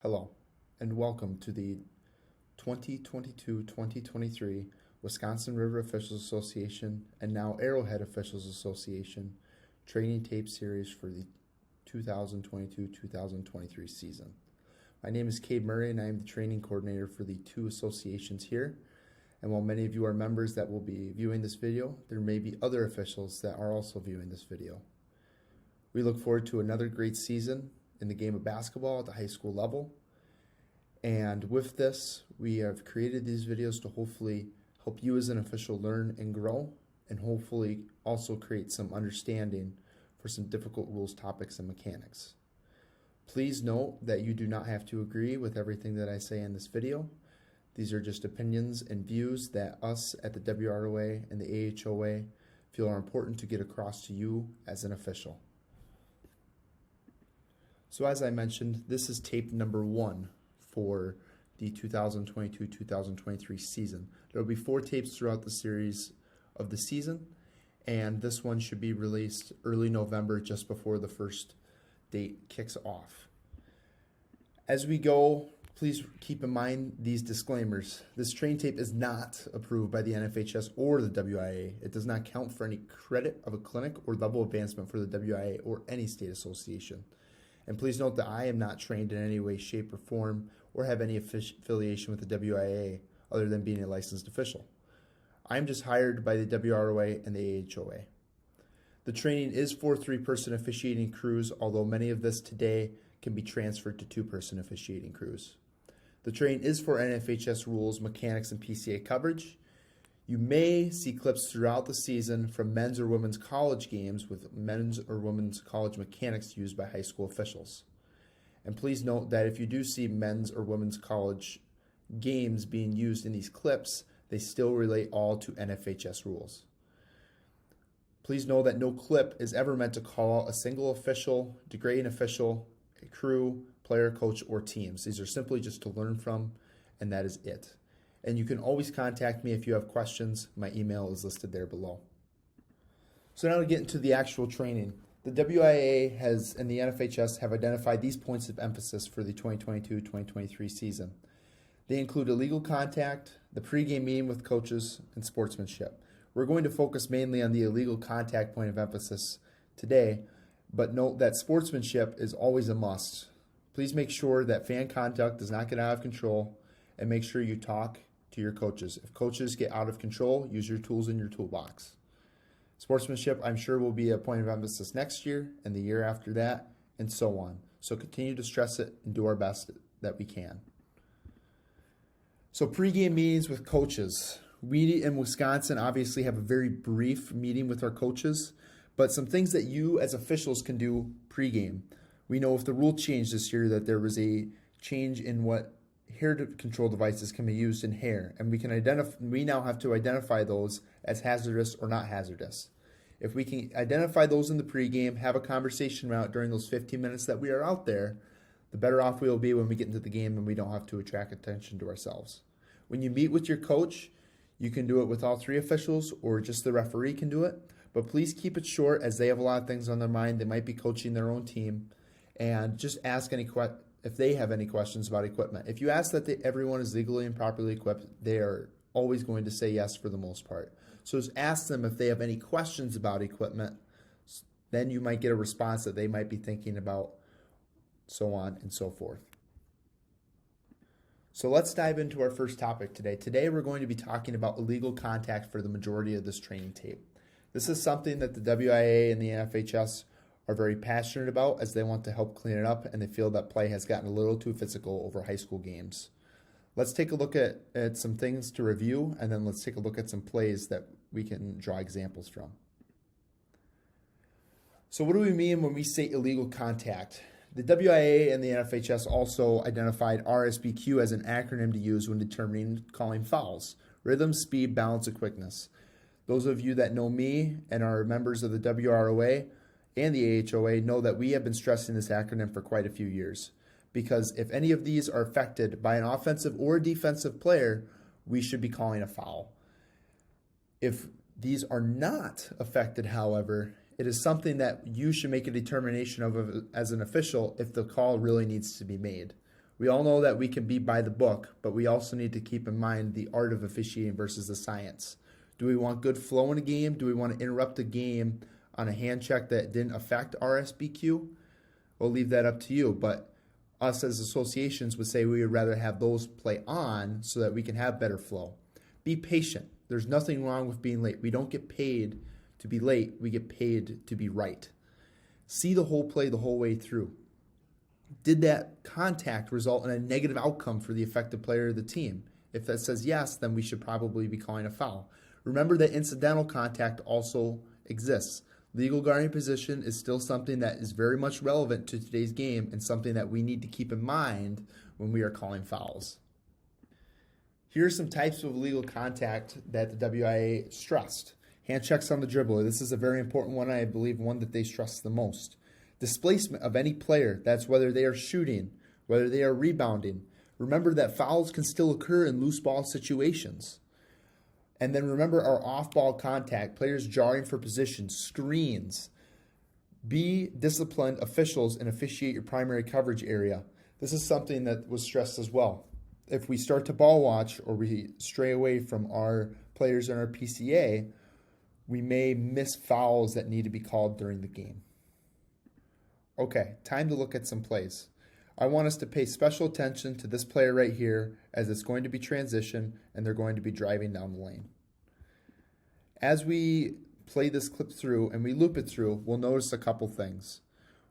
Hello, and welcome to the 2022-2023 Wisconsin River Officials Association and now Arrowhead Officials Association training tape series for the 2022-2023 season. My name is Cade Murray, and I am the training coordinator for the two associations here. And while many of you are members that will be viewing this video, there may be other officials that are also viewing this video. We look forward to another great season in the game of basketball at the high school level. And with this, we have created these videos to hopefully help you as an official learn and grow, and hopefully also create some understanding for some difficult rules, topics, and mechanics. Please note that you do not have to agree with everything that I say in this video. These are just opinions and views that us at the WROA and the AHOA feel are important to get across to you as an official. So as I mentioned, this is tape number 1 for the 2022-2023 season. There will be 4 tapes throughout the series of the season, and this one should be released early November, just before the first date kicks off. As we go, please keep in mind these disclaimers. This training tape is not approved by the NFHS or the WIAA. It does not count for any credit of a clinic or level advancement for the WIAA or any state association. And please note that I am not trained in any way, shape, or form, or have any affiliation with the WIAA other than being a licensed official. I am just hired by the WROA and the AHOA. The training is for 3-person officiating crews, although many of this today can be transferred to 2-person officiating crews. The training is for NFHS rules, mechanics, and PCA coverage. You may see clips throughout the season from men's or women's college games with men's or women's college mechanics used by high school officials. And please note that if you do see men's or women's college games being used in these clips, they still relate all to NFHS rules. Please know that no clip is ever meant to call out a single official, degrade an official, a crew, player, coach, or teams. These are simply just to learn from, and that is it. And you can always contact me if you have questions. My email is listed there below. So now to get into the actual training. The WIAA and the NFHS have identified these points of emphasis for the 2022-2023 season. They include illegal contact, the pregame meeting with coaches, and sportsmanship. We're going to focus mainly on the illegal contact point of emphasis today, but note that sportsmanship is always a must. Please make sure that fan conduct does not get out of control, and make sure you talk to your coaches. If coaches get out of control, use your tools in your toolbox. Sportsmanship, I'm sure, will be a point of emphasis next year and the year after that, and so on. So continue to stress it and do our best that we can. So pregame meetings with coaches. We in Wisconsin obviously have a very brief meeting with our coaches, but some things that you as officials can do pregame. We know if the rule changed this year that there was a change in what hair control devices can be used in hair, and we now have to identify those as hazardous or not hazardous. If we can identify those in the pregame, have a conversation about it during those 15 minutes that we are out there, the better off we will be when we get into the game and we don't have to attract attention to ourselves. When you meet with your coach, you can do it with all 3 officials or just the referee can do it, but please keep it short as they have a lot of things on their mind. They might be coaching their own team, and just ask if they have any questions about equipment. If you ask that everyone is legally and properly equipped, they are always going to say yes for the most part. So just ask them if they have any questions about equipment. Then you might get a response that they might be thinking about, so on and so forth. So let's dive into our first topic today. Today we're going to be talking about illegal contact for the majority of this training tape. This is something that the WIAA and the NFHS are very passionate about, as they want to help clean it up, and they feel that play has gotten a little too physical over high school games. Let's take a look at some things to review, and then let's take a look at some plays that we can draw examples from. So what do we mean when we say illegal contact? The WIAA and the NFHS also identified RSBQ as an acronym to use when determining calling fouls: rhythm, speed, balance, and quickness. Those of you that know me and are members of the WROA and the AHOA know that we have been stressing this acronym for quite a few years, because if any of these are affected by an offensive or defensive player, we should be calling a foul. If these are not affected, however, it is something that you should make a determination of as an official if the call really needs to be made. We all know that we can be by the book, but we also need to keep in mind the art of officiating versus the science. Do we want good flow in a game? Do we want to interrupt a game on a hand check that didn't affect RSBQ? We'll leave that up to you, but us as associations would say we would rather have those play on so that we can have better flow. Be patient. There's nothing wrong with being late. We don't get paid to be late. We get paid to be right. See the whole play the whole way through. Did that contact result in a negative outcome for the affected player of the team? If that says yes, then we should probably be calling a foul. Remember that incidental contact also exists. Legal guarding position is still something that is very much relevant to today's game and something that we need to keep in mind when we are calling fouls. Here are some types of illegal contact that the WIAA stressed. Hand checks on the dribbler. This is a very important one, I believe one that they stress the most. Displacement of any player, that's whether they are shooting, whether they are rebounding. Remember that fouls can still occur in loose ball situations. And then remember our off-ball contact, players jarring for position, screens. Be disciplined officials and officiate your primary coverage area. This is something that was stressed as well. If we start to ball watch or we stray away from our players in our PCA, we may miss fouls that need to be called during the game. Okay, time to look at some plays. I want us to pay special attention to this player right here as it's going to be transition and they're going to be driving down the lane. As we play this clip through and we loop it through, we'll notice a couple things.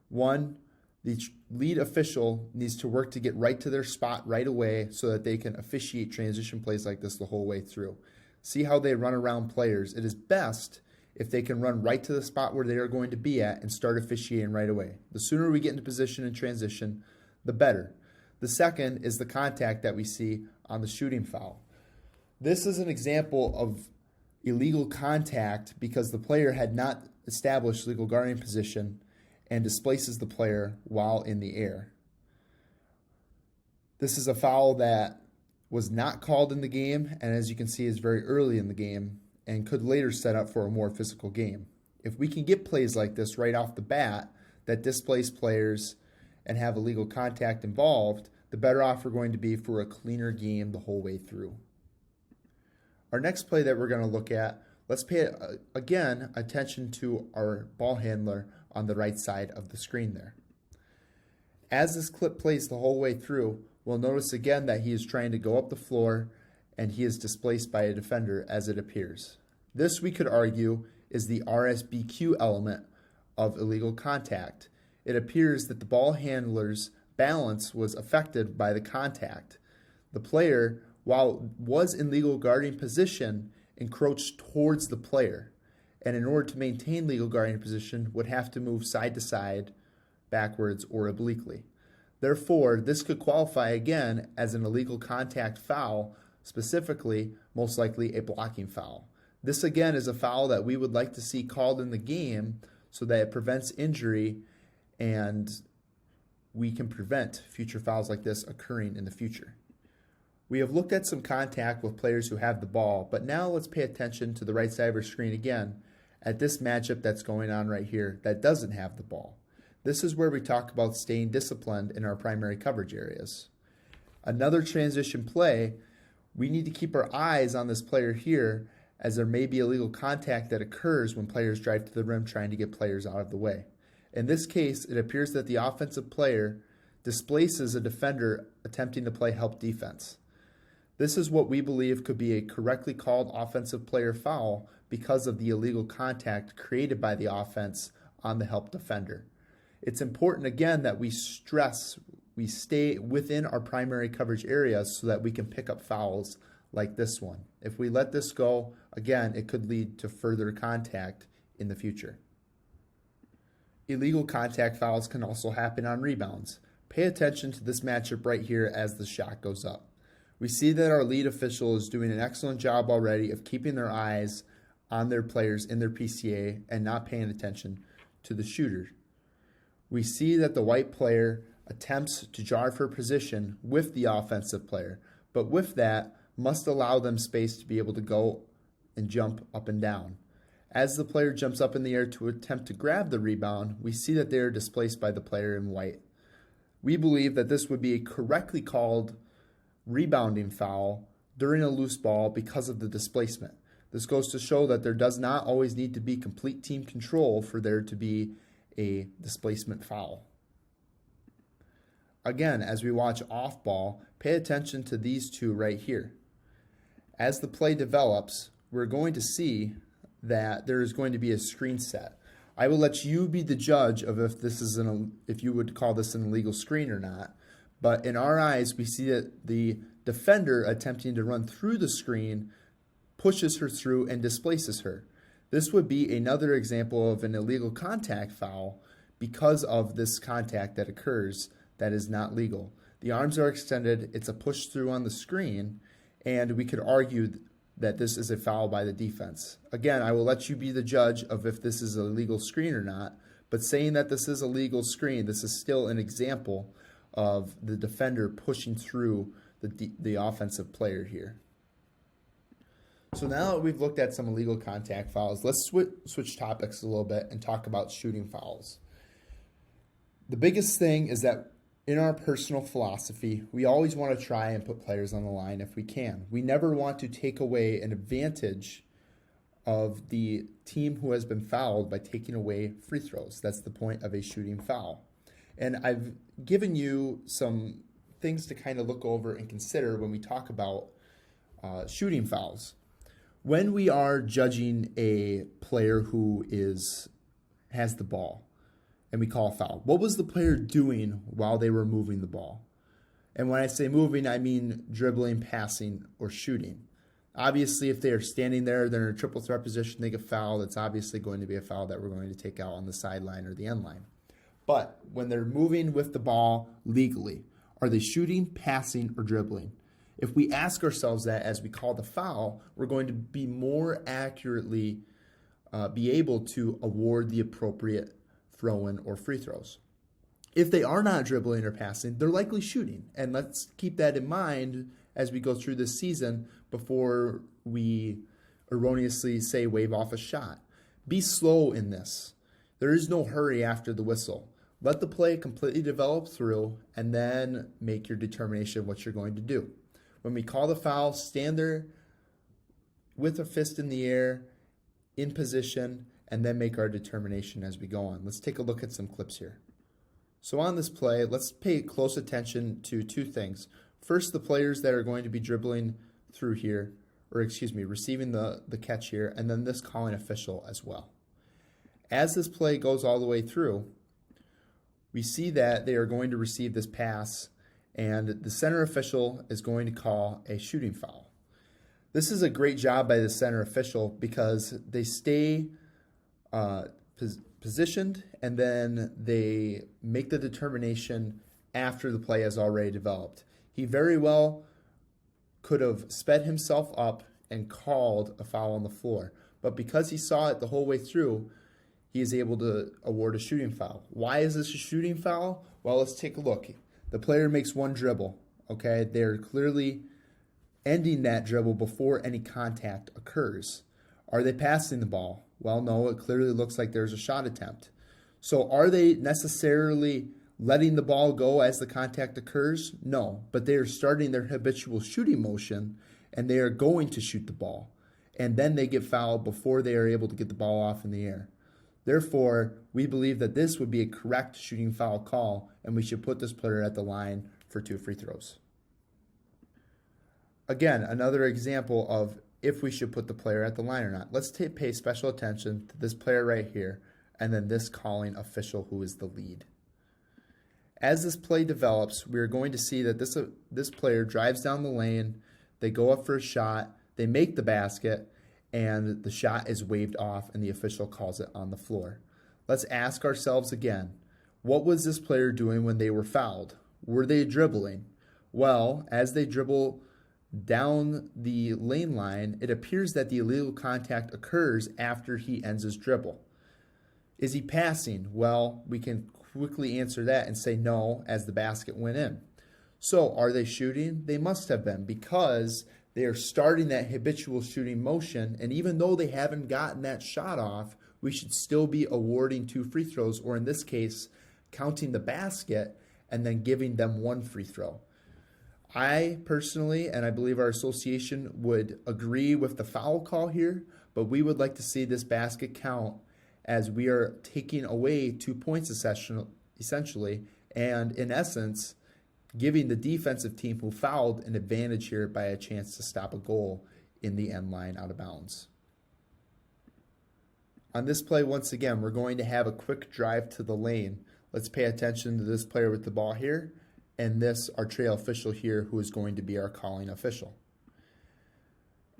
One, the lead official needs to work to get right to their spot right away so that they can officiate transition plays like this the whole way through. See how they run around players. It is best if they can run right to the spot where they are going to be at and start officiating right away. The sooner we get into position and transition, the better. The second is the contact that we see on the shooting foul. This is an example of illegal contact because the player had not established legal guarding position and displaces the player while in the air. This is a foul that was not called in the game, and as you can see is very early in the game and could later set up for a more physical game. If we can get plays like this right off the bat that displace players and have illegal contact involved, the better off we're going to be for a cleaner game the whole way through. Our next play that we're going to look at, let's pay again attention to our ball handler on the right side of the screen there. As this clip plays the whole way through, we'll notice again that he is trying to go up the floor and he is displaced by a defender as it appears. This, we could argue, is the RSBQ element of illegal contact. It appears that the ball handler's balance was affected by the contact. The player, while was in legal guarding position, encroached towards the player, and in order to maintain legal guarding position would have to move side to side, backwards, or obliquely. Therefore, this could qualify again as an illegal contact foul, specifically, most likely a blocking foul. This again is a foul that we would like to see called in the game so that it prevents injury and we can prevent future fouls like this occurring in the future. We have looked at some contact with players who have the ball, but now let's pay attention to the right side of our screen again at this matchup that's going on right here that doesn't have the ball. This is where we talk about staying disciplined in our primary coverage areas. Another transition play, we need to keep our eyes on this player here as there may be illegal contact that occurs when players drive to the rim trying to get players out of the way. In this case, it appears that the offensive player displaces a defender attempting to play help defense. This is what we believe could be a correctly called offensive player foul because of the illegal contact created by the offense on the help defender. It's important again that we stay within our primary coverage areas so that we can pick up fouls like this one. If we let this go, again, it could lead to further contact in the future. Illegal contact fouls can also happen on rebounds. Pay attention to this matchup right here as the shot goes up. We see that our lead official is doing an excellent job already of keeping their eyes on their players in their PCA and not paying attention to the shooter. We see that the white player attempts to jar for position with the offensive player, but with that, must allow them space to be able to go and jump up and down. As the player jumps up in the air to attempt to grab the rebound, we see that they are displaced by the player in white. We believe that this would be a correctly called rebounding foul during a loose ball because of the displacement. This goes to show that there does not always need to be complete team control for there to be a displacement foul. Again, as we watch off ball, pay attention to these two right here. As the play develops, we're going to see that there is going to be a screen set. I will let you be the judge of if this is if you would call this an illegal screen or not. But in our eyes, we see that the defender attempting to run through the screen pushes her through and displaces her. This would be another example of an illegal contact foul because of this contact that occurs that is not legal. The arms are extended, it's a push through on the screen, and we could argue that this is a foul by the defense. Again, I will let you be the judge of if this is a legal screen or not, but saying that this is a legal screen, this is still an example of the defender pushing through the offensive player here. So now that we've looked at some illegal contact fouls, let's switch topics a little bit and talk about shooting fouls. The biggest thing is that in our personal philosophy, we always want to try and put players on the line if we can. We never want to take away an advantage of the team who has been fouled by taking away free throws. That's the point of a shooting foul. And I've given you some things to kind of look over and consider when we talk about shooting fouls. When we are judging a player who has the ball, and we call a foul, what was the player doing while they were moving the ball? And when I say moving, I mean dribbling, passing, or shooting. Obviously, if they are standing there, they're in a triple threat position, they get fouled, it's obviously going to be a foul that we're going to take out on the sideline or the end line. But when they're moving with the ball legally, are they shooting, passing, or dribbling? If we ask ourselves that as we call the foul, we're going to be more accurately be able to award the appropriate throw-in or free throws. If they are not dribbling or passing, they're likely shooting. And let's keep that in mind as we go through this season before we erroneously say wave off a shot. Be slow in this. There is no hurry after the whistle. Let the play completely develop through and then make your determination what you're going to do. When we call the foul, stand there with a fist in the air, in position, and then make our determination as we go on. Let's take a look at some clips here. So on this play, let's pay close attention to two things. First, the players that are going to be dribbling through here, receiving the catch here, and then this calling official as well. As this play goes all the way through, we see that they are going to receive this pass, and the center official is going to call a shooting foul. This is a great job by the center official because they stay positioned, and then they make the determination after the play has already developed. He very well could have sped himself up and called a foul on the floor, but because he saw it the whole way through, he is able to award a shooting foul. Why is this a shooting foul? Well, let's take a look. The player makes one dribble, okay? They're clearly ending that dribble before any contact occurs. Are they passing the ball? Well, no, it clearly looks like there's a shot attempt. So are they necessarily letting the ball go as the contact occurs? No, but they are starting their habitual shooting motion, and they are going to shoot the ball. And then they get fouled before they are able to get the ball off in the air. Therefore, we believe that this would be a correct shooting foul call, and we should put this player at the line for 2 free throws. Again, another example of if we should put the player at the line or not. Let's pay special attention to this player right here, and then this calling official who is the lead. As this play develops, we are going to see that this player drives down the lane, they go up for a shot, they make the basket, and the shot is waved off and the official calls it on the floor. Let's ask ourselves again, what was this player doing when they were fouled? Were they dribbling? Well, as they dribble down the lane line, it appears that the illegal contact occurs after he ends his dribble. Is he passing? Well, we can quickly answer that and say no, as the basket went in. So are they shooting? They must have been, because they are starting that habitual shooting motion, and even though they haven't gotten that shot off, we should still be awarding 2 free throws, or in this case, counting the basket and then giving them one free throw. I personally, and I believe our association, would agree with the foul call here, but we would like to see this basket count as we are taking away 2 points essentially, and in essence, giving the defensive team who fouled an advantage here by a chance to stop a goal in the end line out of bounds. On this play, once again, we're going to have a quick drive to the lane. Let's pay attention to this player with the ball here, and this, our trail official here, who is going to be our calling official.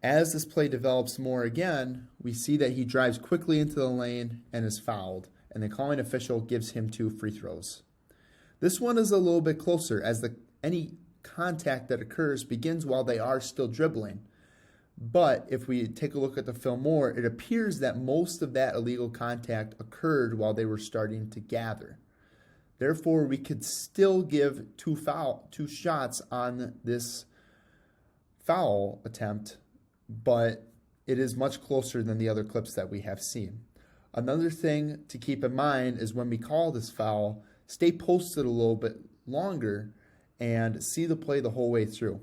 As this play develops more again, we see that he drives quickly into the lane and is fouled, and the calling official gives him 2 free throws. This one is a little bit closer, as any contact that occurs begins while they are still dribbling. But if we take a look at the film more, it appears that most of that illegal contact occurred while they were starting to gather. Therefore, we could still give 2 shots on this foul attempt, but it is much closer than the other clips that we have seen. Another thing to keep in mind is when we call this foul, stay posted a little bit longer and see the play the whole way through.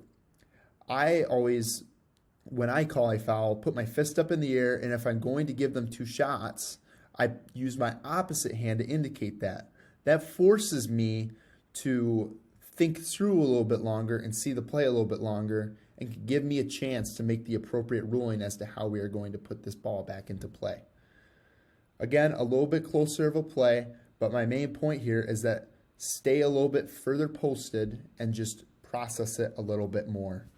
I always, when I call a foul, put my fist up in the air, and if I'm going to give them 2 shots, I use my opposite hand to indicate that. That forces me to think through a little bit longer and see the play a little bit longer, and can give me a chance to make the appropriate ruling as to how we are going to put this ball back into play. Again, a little bit closer of a play, but my main point here is that stay a little bit further posted and just process it a little bit more.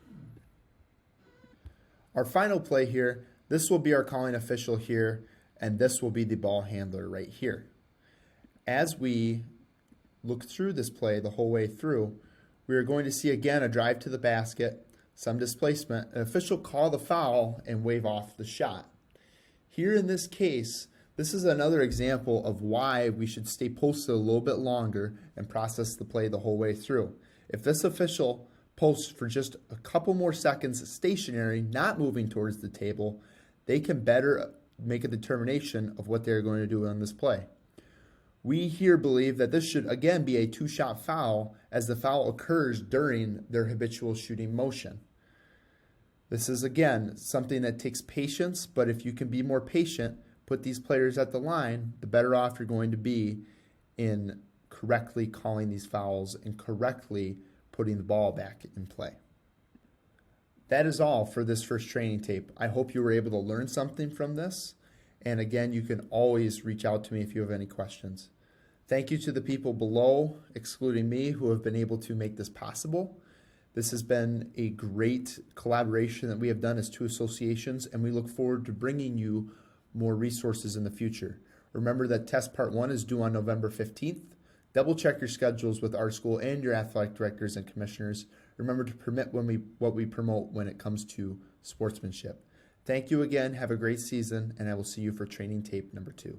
Our final play here, this will be our calling official here, and this will be the ball handler right here. As we look through this play the whole way through, we are going to see again a drive to the basket, some displacement, an official call the foul, and wave off the shot. Here in this case, this is another example of why we should stay posted a little bit longer and process the play the whole way through. If this official posts for just a couple more seconds stationary, not moving towards the table, they can better make a determination of what they're going to do on this play. We here believe that this should again be a 2-shot foul, as the foul occurs during their habitual shooting motion. This is again something that takes patience, but if you can be more patient, put these players at the line, the better off you're going to be in correctly calling these fouls and correctly putting the ball back in play. That is all for this first training tape. I hope you were able to learn something from this. And again, you can always reach out to me if you have any questions. Thank you to the people below, excluding me, who have been able to make this possible. This has been a great collaboration that we have done as 2 associations, and we look forward to bringing you more resources in the future. Remember that test part 1 is due on November 15th. Double check your schedules with our school and your athletic directors and commissioners. Remember to permit what we promote when it comes to sportsmanship. Thank you again. Have a great season, and I will see you for training tape number 2.